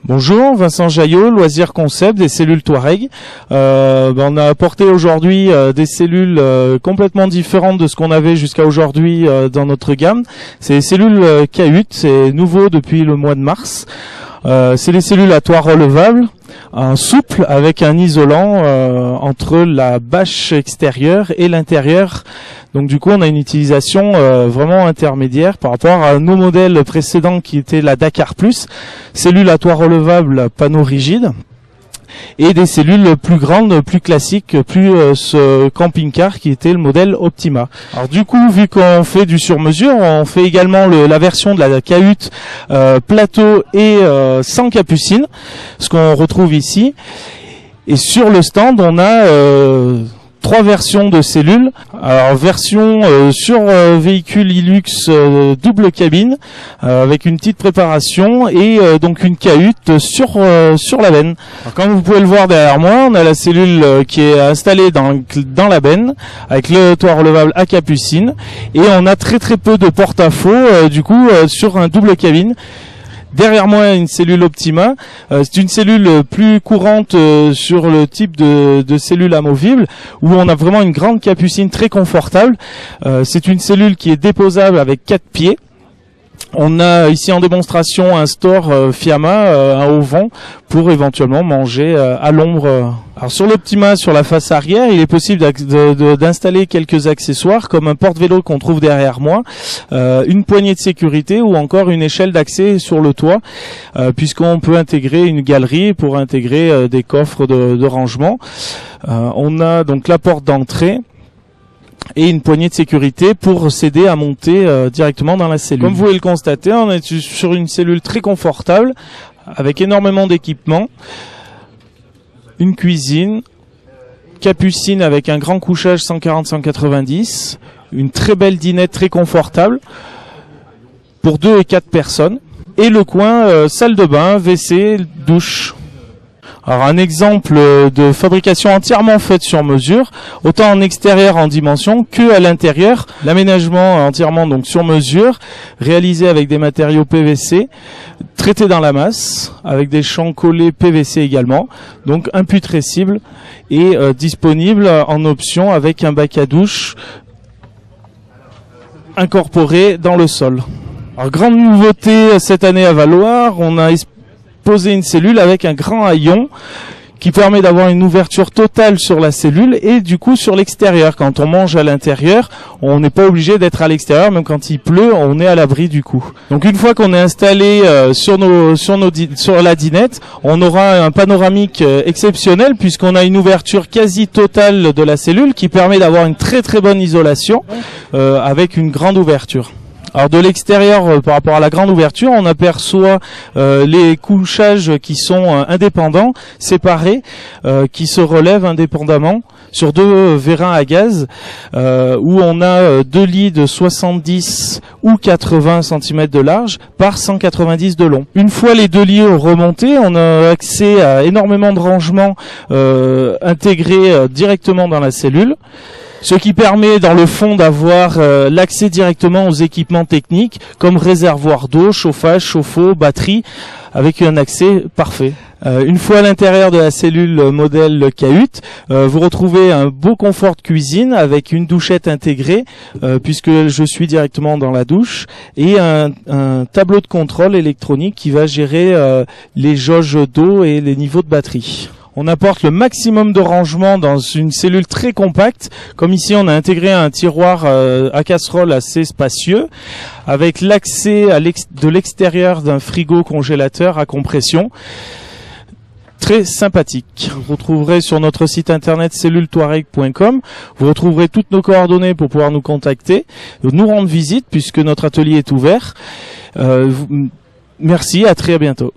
Bonjour, Vincent Jaillot, Loisirs Concept des cellules Touareg. On a apporté aujourd'hui des cellules complètement différentes de ce qu'on avait jusqu'à aujourd'hui dans notre gamme. C'est les cellules K8, c'est nouveau depuis le mois de mars. C'est les cellules à toit relevable, un souple avec un isolant entre la bâche extérieure et l'intérieur. Donc du coup, on a une utilisation vraiment intermédiaire par rapport à nos modèles précédents qui étaient la Dakar Plus, cellule à toit relevable, panneau rigide, et des cellules plus grandes, plus classiques, plus ce camping-car qui était le modèle Optima. Alors du coup, vu qu'on fait du sur-mesure, on fait également la version de la K8 plateau et sans capucine, ce qu'on retrouve ici. Et sur le stand, on a 3 versions de cellules. Alors version sur véhicule Hilux double cabine avec une petite préparation et donc une K8 sur la benne. Alors, comme vous pouvez le voir derrière moi, on a la cellule qui est installée dans la benne avec le toit relevable à capucine et on a très peu de porte-à-faux sur un double cabine. Derrière moi, une cellule Optima. C'est une cellule plus courante sur le type de cellule amovible, où on a vraiment une grande capucine très confortable. C'est une cellule qui est déposable avec 4 pieds. On a ici en démonstration un store Fiamma à auvent pour éventuellement manger à l'ombre. Alors sur l'Optima, sur la face arrière, il est possible d'installer quelques accessoires comme un porte-vélo qu'on trouve derrière moi, une poignée de sécurité ou encore une échelle d'accès sur le toit, puisqu'on peut intégrer une galerie pour intégrer des coffres de rangement. On a donc la porte d'entrée et une poignée de sécurité pour s'aider à monter directement dans la cellule. Comme vous pouvez le constater, on est sur une cellule très confortable, avec énormément d'équipements, une cuisine, capucine avec un grand couchage 140-190, une très belle dinette très confortable pour 2 et 4 personnes, et le coin salle de bain, WC, douche. Alors un exemple de fabrication entièrement faite sur mesure, autant en extérieur en dimension que à l'intérieur, l'aménagement entièrement donc sur mesure, réalisé avec des matériaux PVC, traités dans la masse, avec des champs collés PVC également, donc imputrescible et disponible en option avec un bac à douche incorporé dans le sol. Alors grande nouveauté cette année à Valloire, on a poser une cellule avec un grand haillon qui permet d'avoir une ouverture totale sur la cellule et du coup sur l'extérieur. Quand on mange à l'intérieur, on n'est pas obligé d'être à l'extérieur, même quand il pleut, on est à l'abri du coup. Donc une fois qu'on est installé sur la dinette, on aura un panoramique exceptionnel puisqu'on a une ouverture quasi totale de la cellule qui permet d'avoir une très bonne isolation avec une grande ouverture. Alors de l'extérieur, par rapport à la grande ouverture, on aperçoit les couchages qui sont indépendants, séparés, qui se relèvent indépendamment sur 2 vérins à gaz, où on a 2 lits de 70 ou 80 cm de large par 190 de long. Une fois les 2 lits remontés, on a accès à énormément de rangements intégrés directement dans la cellule, ce qui permet dans le fond d'avoir l'accès directement aux équipements techniques comme réservoir d'eau, chauffage, chauffe-eau, batterie, avec un accès parfait. Une fois à l'intérieur de la cellule modèle K8, vous retrouvez un beau confort de cuisine avec une douchette intégrée, puisque je suis directement dans la douche, et un tableau de contrôle électronique qui va gérer les jauges d'eau et les niveaux de batterie. On apporte le maximum de rangement dans une cellule très compacte. Comme ici, on a intégré un tiroir à casserole assez spacieux, avec l'accès de l'extérieur d'un frigo congélateur à compression. Très sympathique. Vous retrouverez sur notre site internet celluletoireg.com. Vous retrouverez toutes nos coordonnées pour pouvoir nous contacter, nous rendre visite puisque notre atelier est ouvert. Merci, à très bientôt.